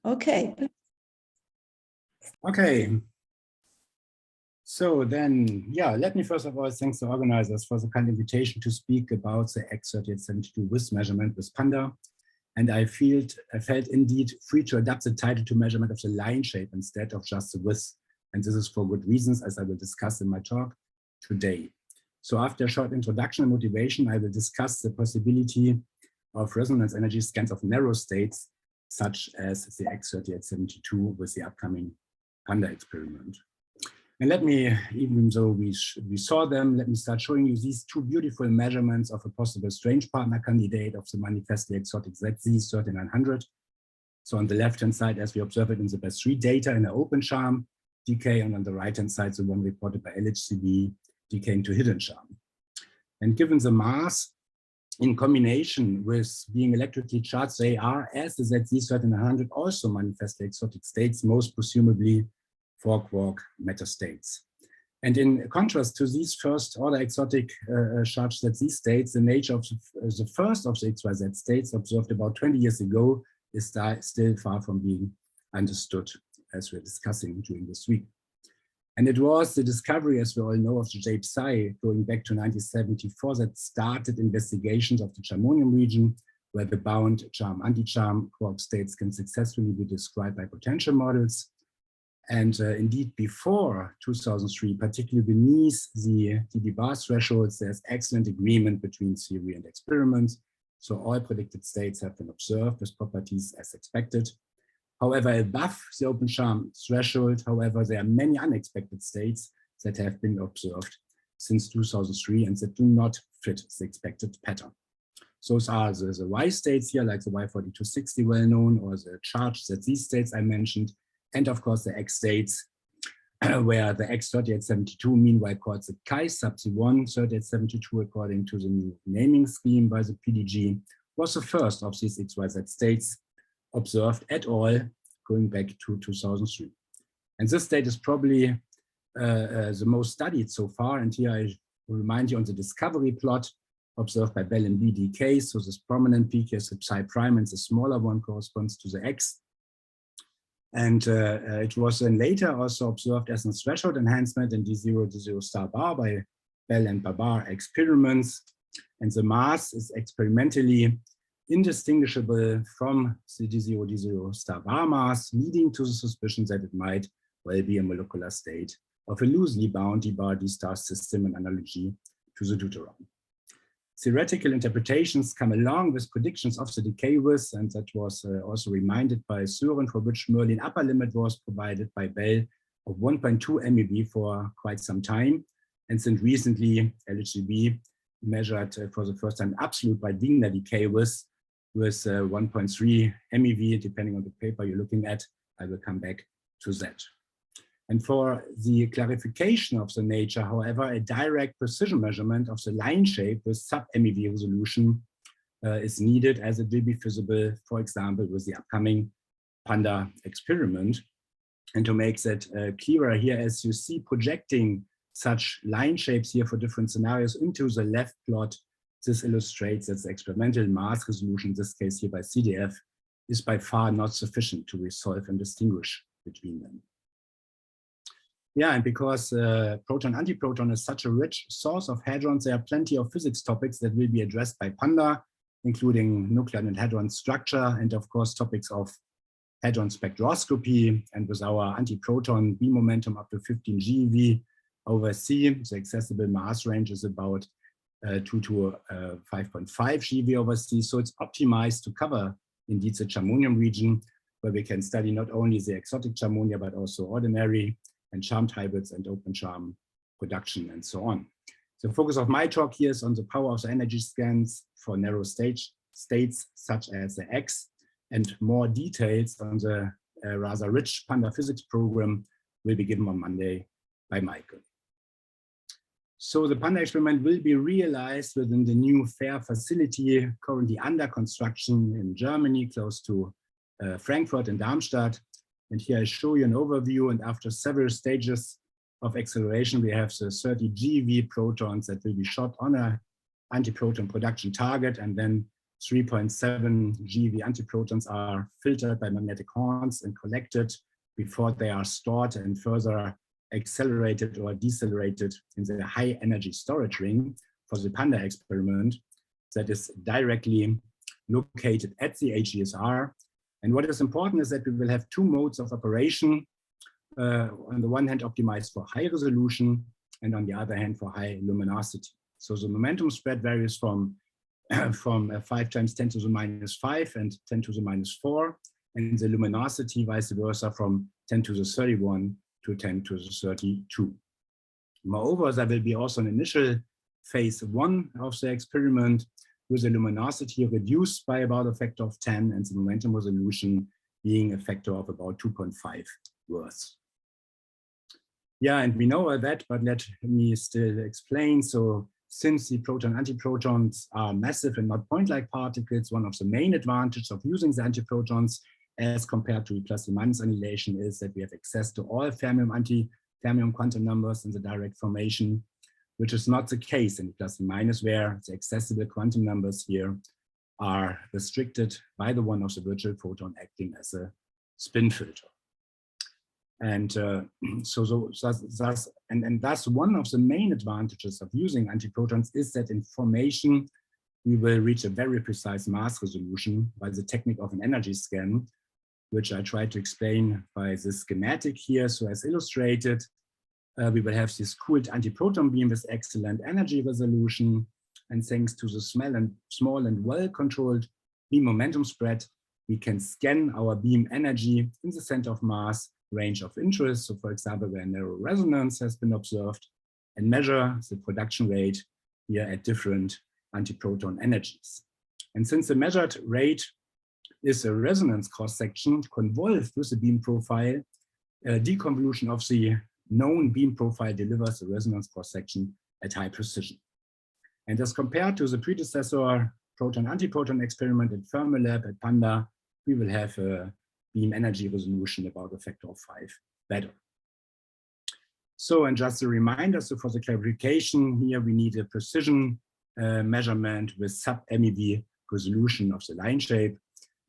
Okay. Okay. So then, yeah, let me first of all thank the organizers for the kind invitation to speak about the X3872 width measurement with PANDA. And I felt indeed free to adapt the title to measurement of the line shape instead of just the width. And this is for good reasons, as I will discuss in my talk today. So after a short introduction and motivation, I will discuss the possibility of resonance energy scans of narrow states, such as the X3872 with the upcoming PANDA experiment. And let me, even though we saw them, let me start showing you these two beautiful measurements of a possible strange partner candidate of the manifestly exotic ZZ3900. So on the left-hand side, as we observe it in the BESS3 data in an open charm decay, and on the right-hand side, the one reported by LHCb decaying to hidden charm. And given the mass in combination with being electrically charged, they are, as the ZZ3900, also manifestly exotic states, most presumably 4-quark matter states. And in contrast to these first order exotic charged ZZ states, the nature of the first of the XYZ states observed about 20 years ago is still far from being understood, as we're discussing during this week. And it was the discovery, as we all know, of the J-psi going back to 1974 that started investigations of the charmonium region, where the bound charm-anti-charm quark states can successfully be described by potential models. And indeed, before 2003, particularly beneath the dB thresholds, there's excellent agreement between theory and experiment. So all predicted states have been observed with properties as expected. However, above the open charm threshold, however, there are many unexpected states that have been observed since 2003 and that do not fit the expected pattern. Those are the Y states here, like the Y4260 well known, or the charged ZZ states I mentioned, and of course the X states, where the X3872 meanwhile called the Chi sub C1 3872 according to the new naming scheme by the PDG, was the first of these XYZ states observed at all going back to 2003. And this state is probably the most studied so far. And here I remind you on the discovery plot observed by Bell and BDK. So this prominent peak here is the psi prime, and the smaller one corresponds to the X. And it was then later also observed as a threshold enhancement in D0 D0 star bar by Bell and Babar experiments. And the mass is experimentally indistinguishable from the D0 D0 star bar mass, leading to the suspicion that it might well be a molecular state of a loosely bound D bar D star system in analogy to the deuteron. Theoretical interpretations come along with predictions of the decay width, and that was also reminded by Sören, for which Merlin upper limit was provided by Bell of 1.2 MeV for quite some time. And since recently, LHCb measured for the first time absolute Wigner decay width with 1.3 MeV, depending on the paper you're looking at. I will come back to that. And for the clarification of the nature, however, a direct precision measurement of the line shape with sub-MeV resolution is needed, as it will be feasible, for example, with the upcoming PANDA experiment. And to make that clearer here, as you see projecting such line shapes here for different scenarios into the left plot, this illustrates that the experimental mass resolution, in this case here by CDF, is by far not sufficient to resolve and distinguish between them. Yeah, and because proton-antiproton is such a rich source of hadrons, there are plenty of physics topics that will be addressed by PANDA, including nuclear and hadron structure, and of course topics of hadron spectroscopy. And with our antiproton beam momentum up to 15 GeV over C, the accessible mass range is about 2 to 5.5 GeV over C. So it's optimized to cover indeed the charmonium region, where we can study not only the exotic charmonia, but also ordinary and charmed hybrids and open charm production and so on. The focus of my talk here is on the power of the energy scans for narrow states such as the X, and more details on the rather rich PANDA physics program will be given on Monday by Michael. So the PANDA experiment will be realized within the new FAIR facility currently under construction in Germany, close to Frankfurt and Darmstadt. And here I show you an overview, and after several stages of acceleration, we have the 30 GeV protons that will be shot on a antiproton production target, and then 3.7 GeV antiprotons are filtered by magnetic horns and collected before they are stored and further accelerated or decelerated in the high energy storage ring for the PANDA experiment that is directly located at the HGSR. And what is important is that we will have two modes of operation. On the one hand, optimized for high resolution, and on the other hand, for high luminosity. So the momentum spread varies from 5 times 10 to the minus 5 and 10 to the minus 4, and the luminosity vice versa from 10 to the 31 to 10 to the 32. Moreover, there will be also an initial phase 1 of the experiment with the luminosity reduced by about a factor of 10 and the momentum resolution being a factor of about 2.5 worse. Yeah, and we know all that, but let me still explain. So since the proton-antiprotons are massive and not point-like particles, one of the main advantages of using the antiprotons as compared to plus-minus annihilation is that we have access to all fermium quantum numbers in the direct formation, which is not the case in plus-minus, where the accessible quantum numbers here are restricted by the one of the virtual photon acting as a spin filter. And thus one of the main advantages of using antiprotons is that in formation we will reach a very precise mass resolution by the technique of an energy scan, which I try to explain by this schematic here. So as illustrated, we will have this cooled antiproton beam with excellent energy resolution, and thanks to the small and well-controlled beam momentum spread, we can scan our beam energy in the center of mass range of interest, so for example where narrow resonance has been observed, and measure the production rate here at different antiproton energies. And since the measured rate is a resonance cross-section convolved with the beam profile, deconvolution of the known beam profile delivers a resonance cross-section at high precision. And as compared to the predecessor proton-antiproton experiment at Fermilab at PANDA, we will have a beam energy resolution about a factor of 5 better. So, and just a reminder, so for the clarification here, we need a precision measurement with sub-MeV resolution of the line shape.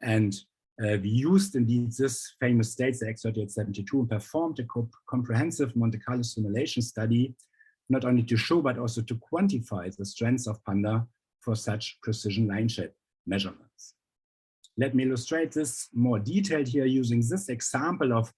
And we used indeed this famous state, the X3872, and performed a comprehensive Monte Carlo simulation study, not only to show, but also to quantify the strengths of PANDA for such precision line shape measurements. Let me illustrate this more detailed here using this example of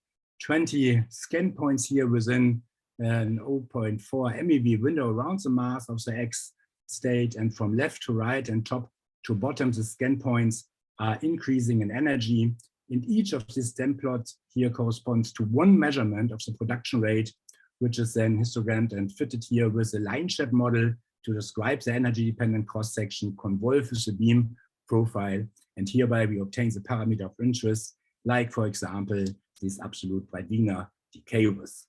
20 scan points here within an 0.4 MeV window around the mass of the X state, and from left to right and top to bottom, the scan points are increasing in energy. And each of these stem plots here corresponds to one measurement of the production rate, which is then histogrammed and fitted here with a line shape model to describe the energy-dependent cross-section convolved with the beam profile. And hereby we obtain the parameter of interest, like, for example, this absolute Breit-Wigner decay width.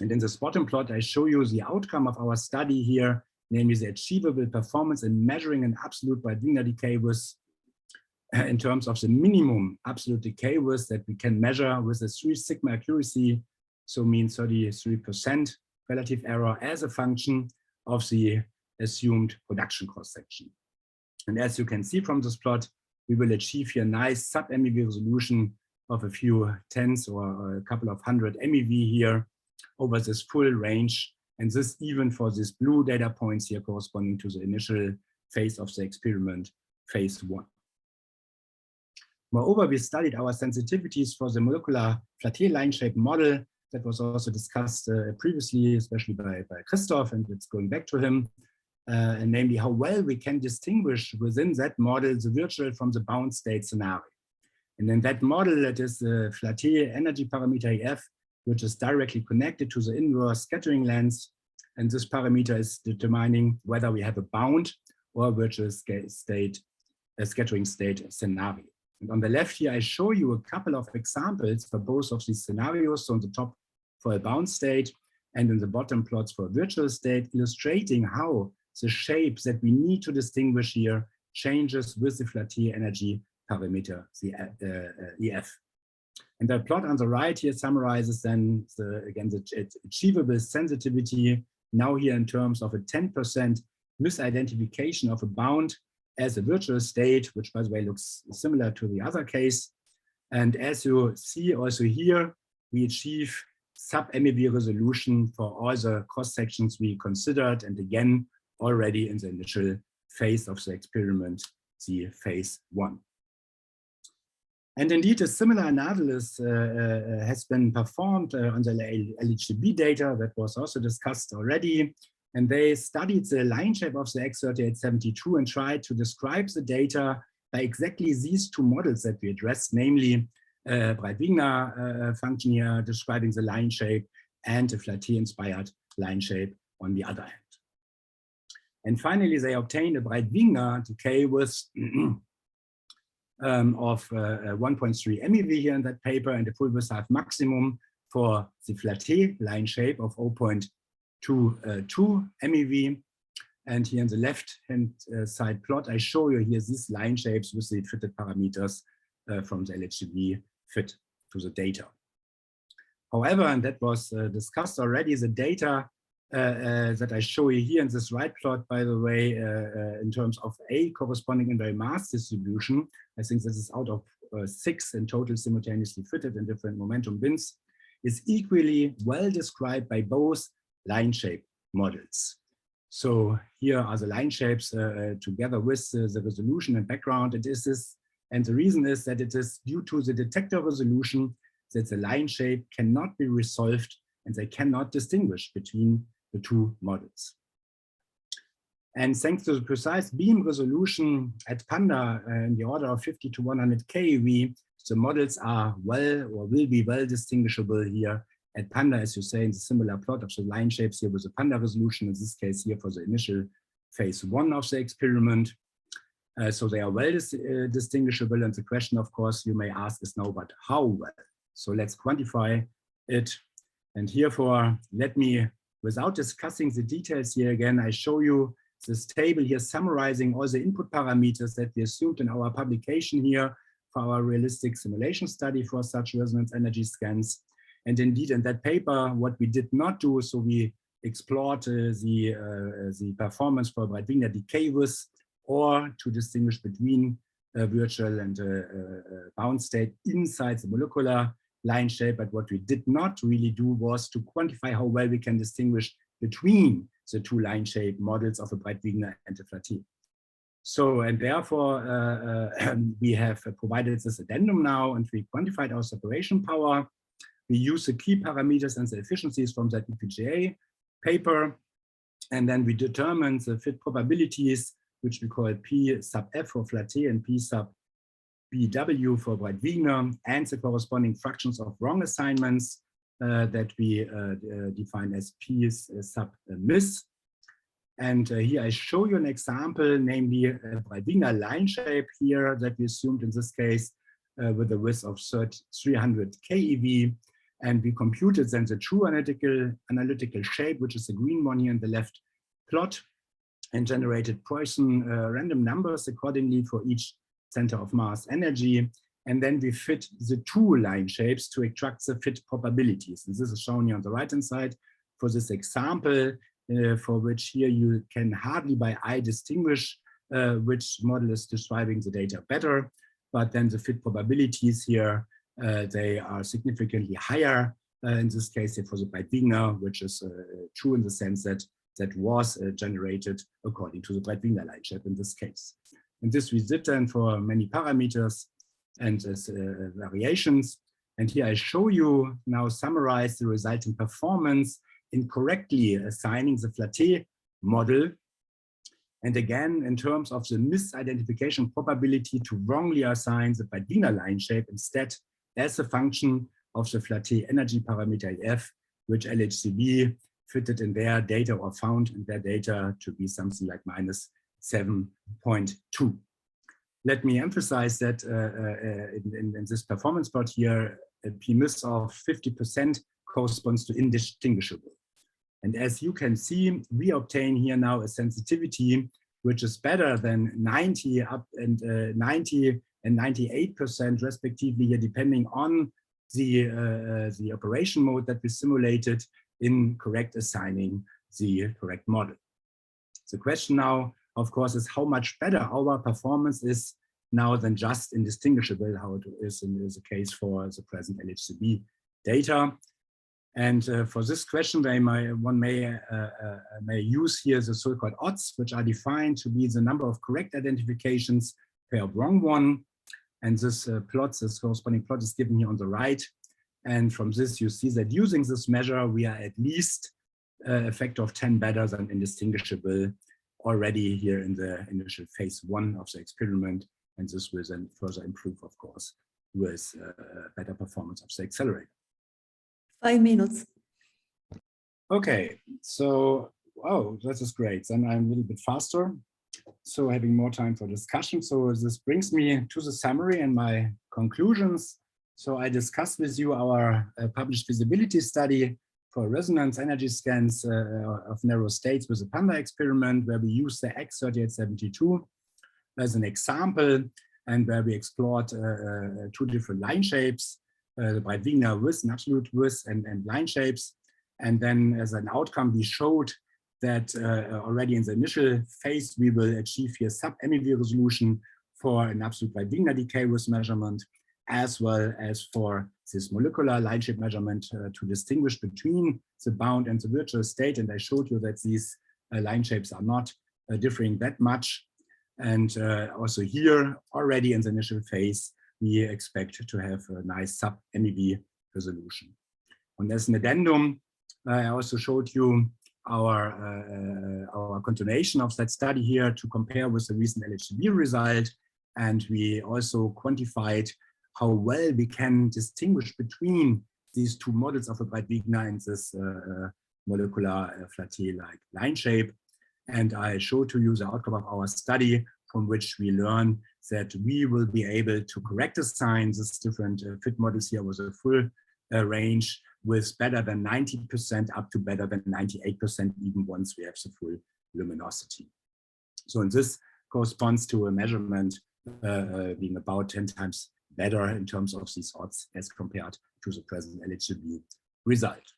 And in this bottom plot, I show you the outcome of our study here, namely the achievable performance in measuring an absolute Breit-Wigner decay width in terms of the minimum absolute decay width that we can measure with a 3 sigma accuracy, so means 33% relative error as a function of the assumed production cross-section. And as you can see from this plot, we will achieve here nice sub-MeV resolution of a few tens or a couple of hundred MeV here over this full range. And this even for these blue data points here corresponding to the initial phase of the experiment, phase 1. Moreover, we studied our sensitivities for the molecular Flatté line shape model that was also discussed previously, especially by Christoph, and it's going back to him, and namely how well we can distinguish within that model the virtual from the bound state scenario. And in that model, it is the Flatté energy parameter EF, which is directly connected to the inverse scattering length. And this parameter is determining whether we have a bound or virtual state, a scattering state scenario. And on the left here, I show you a couple of examples for both of these scenarios. So on the top for a bound state and in the bottom plots for a virtual state, illustrating how the shape that we need to distinguish here changes with the Flatté energy parameter, the EF. And the plot on the right here summarizes then, the achievable sensitivity now here in terms of a 10% misidentification of a bound as a virtual state, which by the way looks similar to the other case. And as you see also here, we achieve sub-MeV resolution for all the cross sections we considered, and again, already in the initial phase of the experiment, the phase 1. And indeed, a similar analysis has been performed on the LHCb data that was also discussed already. And they studied the line shape of the X3872 and tried to describe the data by exactly these two models that we addressed, namely Breit-Wigner function here describing the line shape and a Flatey-inspired line shape on the other hand. And finally, they obtained a Breit-Wigner decay with of 1.3 MeV here in that paper, and a full width half maximum for the Flatey line shape of 0.22 MeV. And here on the left-hand side plot, I show you here these line shapes with the fitted parameters from the LHCb fit to the data. However, and that was discussed already, the data that I show you here in this right plot, by the way, in terms of A corresponding inverse mass distribution, I think this is out of 6 in total simultaneously fitted in different momentum bins, is equally well described by both line shape models. So here are the line shapes together with the resolution and background. It is this, and the reason is that it is due to the detector resolution that the line shape cannot be resolved and they cannot distinguish between the two models. And thanks to the precise beam resolution at PANDA in the order of 50 to 100 keV, the models are well or will be well distinguishable here at PANDA, as you say, in the similar plot of the line shapes here with the PANDA resolution, in this case here for the initial phase 1 of the experiment. So they are well distinguishable, and the question, of course, you may ask is now, but how well? So let's quantify it. And herefore, let me, without discussing the details here again, I show you this table here summarizing all the input parameters that we assumed in our publication here for our realistic simulation study for such resonance energy scans. And indeed, in that paper, what we did not do, so we explored the performance for Breit-Wigner decay width, or to distinguish between virtual and bound state inside the molecular line shape. But what we did not really do was to quantify how well we can distinguish between the two line shape models of a Breit-Wigner and a Flatey. So, and therefore, we have provided this addendum now, and we quantified our separation power. We use the key parameters and the efficiencies from that EPGA paper, and then we determine the fit probabilities, which we call P sub F for Flatey and P sub BW for Breit-Wigner, and the corresponding fractions of wrong assignments that we define as P sub mis. And here I show you an example, namely a Breit-Wigner line shape here that we assumed in this case with a width of 300 keV. And we computed then the true analytical shape, which is the green one here in the left plot, and generated Poisson random numbers accordingly for each center of mass energy. And then we fit the two line shapes to extract the fit probabilities. And this is shown here on the right-hand side for this example, for which here you can hardly by eye distinguish which model is describing the data better. But then the fit probabilities here, they are significantly higher in this case here for the Breit-Wigner, which is true in the sense that that was generated according to the Breit-Wigner line shape in this case. And this we did then for many parameters and variations. And here I show you now summarize the resulting performance in correctly assigning the Flatey model. And again, in terms of the misidentification probability to wrongly assign the Breit-Wigner line shape instead as a function of the Flatey energy parameter F, which LHCb fitted in their data or found in their data to be something like -7.2. Let me emphasize that in this performance plot here, a PMIS of 50% corresponds to indistinguishable. And as you can see, we obtain here now a sensitivity which is better than 90 and 98% respectively here, depending on the operation mode that we simulated in correct assigning the correct model. The question now, of course, is how much better our performance is now than just indistinguishable, how it is in the case for the present LHCb data. And for this question, one may use here the so-called odds, which are defined to be the number of correct identifications per wrong one. And this this corresponding plot is given here on the right. And from this, you see that using this measure, we are at least a factor of 10 better than indistinguishable already here in the initial phase 1 of the experiment. And this will then further improve, of course, with better performance of the accelerator. 5 minutes. Okay, so, oh, this is great. Then I'm a little bit faster. So having more time for discussion. So this brings me to the summary and my conclusions. So I discussed with you our published feasibility study for resonance energy scans of narrow states with the PANDA experiment, where we use the X3872 as an example, and where we explored 2 different line shapes, the Breit-Wigner width and absolute width and line shapes. And then as an outcome, we showed that already in the initial phase, we will achieve here sub-MeV resolution for an absolute Breit-Wigner decay width measurement, as well as for this molecular line shape measurement to distinguish between the bound and the virtual state. And I showed you that these line shapes are not differing that much. And also here, already in the initial phase, we expect to have a nice sub-MeV resolution. And as an addendum, I also showed you our continuation of that study here to compare with the recent LHCb result. And we also quantified how well we can distinguish between these 2 models of a Breit-Wigner and this molecular flatte-like line shape. And I showed to you the outcome of our study, from which we learn that we will be able to correct assign these different fit models here with a full range with better than 90% up to better than 98%, even once we have the full luminosity. So and this corresponds to a measurement being about 10 times better in terms of these odds as compared to the present LHCb result.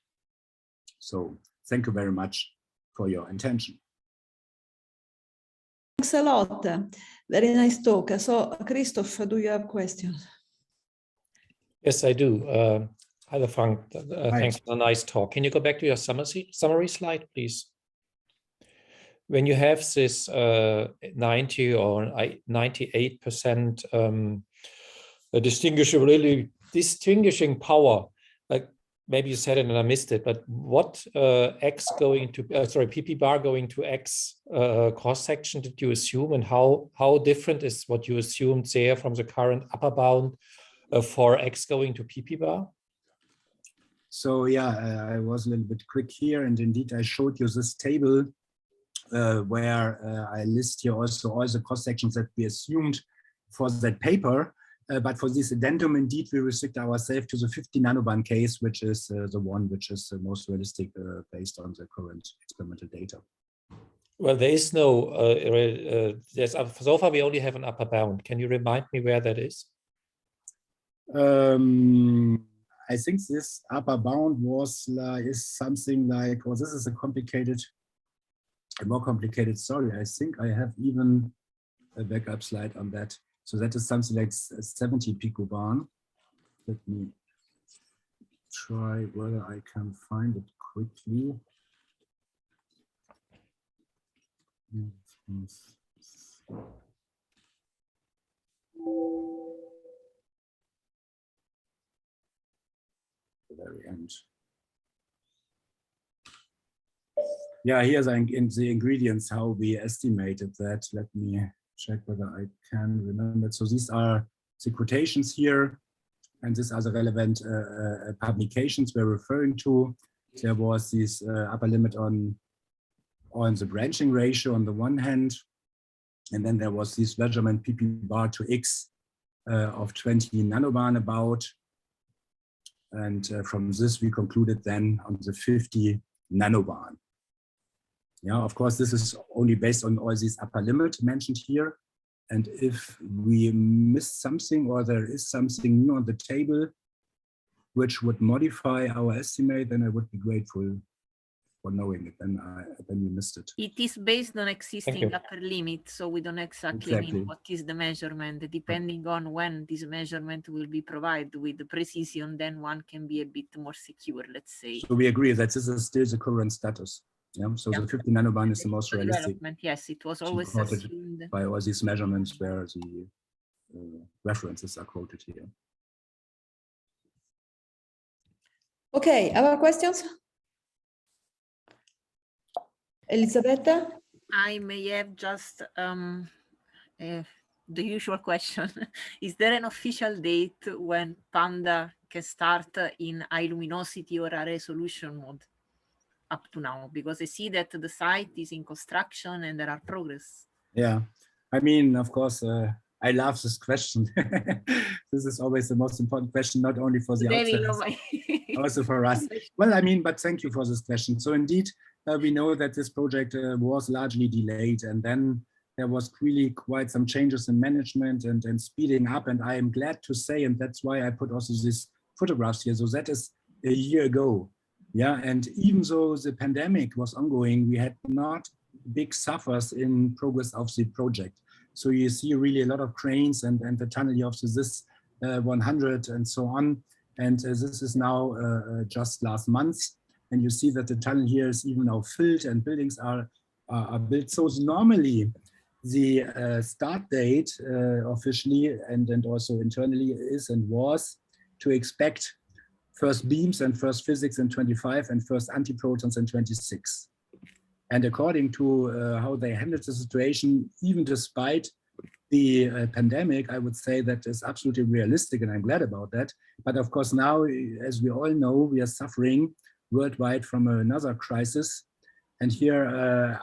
So thank you very much for your attention. Thanks a lot. Very nice talk. So, Christoph, do you have questions? Yes, I do. Hi, Frank. Thanks for a nice talk. Can you go back to your summary slide, please? When you have this 90 or 98% distinguishing power, like maybe you said it and I missed it, but what PP bar going to X cross section did you assume, and how different is what you assumed there from the current upper bound for X going to PP bar? So yeah, I was a little bit quick here, and indeed I showed you this table where I list here also all the cross sections that we assumed for that paper. But for this addendum, indeed, we restrict ourselves to the 50 nanoband case, which is the one which is the most realistic based on the current experimental data. Well, there is no, so far we only have an upper bound. Can you remind me where that is? I think this upper bound is something like, oh, this is a more complicated story. I think I have even a backup slide on that. So that is something like 70 picobarn. Let me try whether I can find it quickly. The very end. Yeah, here's in the ingredients how we estimated that. Let me check whether I can remember. So these are the quotations here, and these are the relevant publications we're referring to. There was this upper limit on the branching ratio on the one hand, and then there was this measurement PP bar to X of 20 nanobarn about. And from this, we concluded then on the 50 nanobarn. Yeah, of course, this is only based on all these upper limits mentioned here. And if we miss something or there is something new on the table which would modify our estimate, then I would be grateful for knowing it, then you missed it. It is based on existing upper limit, so we don't exactly know what is the measurement. Depending on when this measurement will be provided with the precision, then one can be a bit more secure, let's say. So we agree that this is still the current status. Yeah. So the 50 nanoband is the most realistic. Yes, it was always assumed by all these measurements where the references are quoted here. Okay, other questions? Elisabetta? I may have just the usual question. Is there an official date when PANDA can start in high luminosity or high resolution mode up to now? Because I see that the site is in construction and there are progress. Yeah, I mean, of course, I love this question. This is always the most important question, not only for the outsiders, also for us. Well, I mean, but thank you for this question. So indeed, we know that this project was largely delayed, and then there was really quite some changes in management and speeding up. And I am glad to say, and that's why I put also these photographs here. So that is a year ago. Yeah, and even though the pandemic was ongoing, we had not big suffers in progress of the project. So you see really a lot of cranes and the tunnel here of this 100 and so on. And this is now just last month. And you see that the tunnel here is even now filled and buildings are built. So normally the start date officially and also internally is and was to expect first beams and first physics in 25 and first antiprotons in 26. And according to how they handled the situation, even despite the pandemic, I would say that is absolutely realistic, and I'm glad about that. But of course now, as we all know, we are suffering worldwide from another crisis. And here,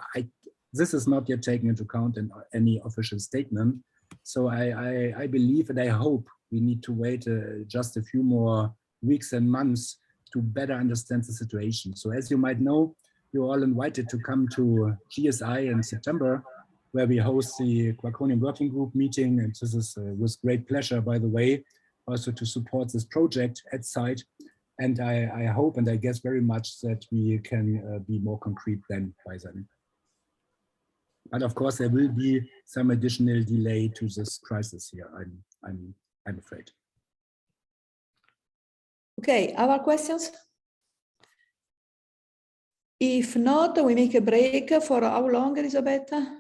this is not yet taken into account in any official statement. So I believe and I hope we need to wait just a few more weeks and months to better understand the situation. So as you might know, you're all invited to come to GSI in September, where we host the Quarkonium Working Group meeting. And this is with great pleasure, by the way, also to support this project at site. And I hope and I guess very much that we can be more concrete then by then. But of course, there will be some additional delay to this crisis here, I'm afraid. Okay, other questions? If not, we make a break for how long, Elisabetta?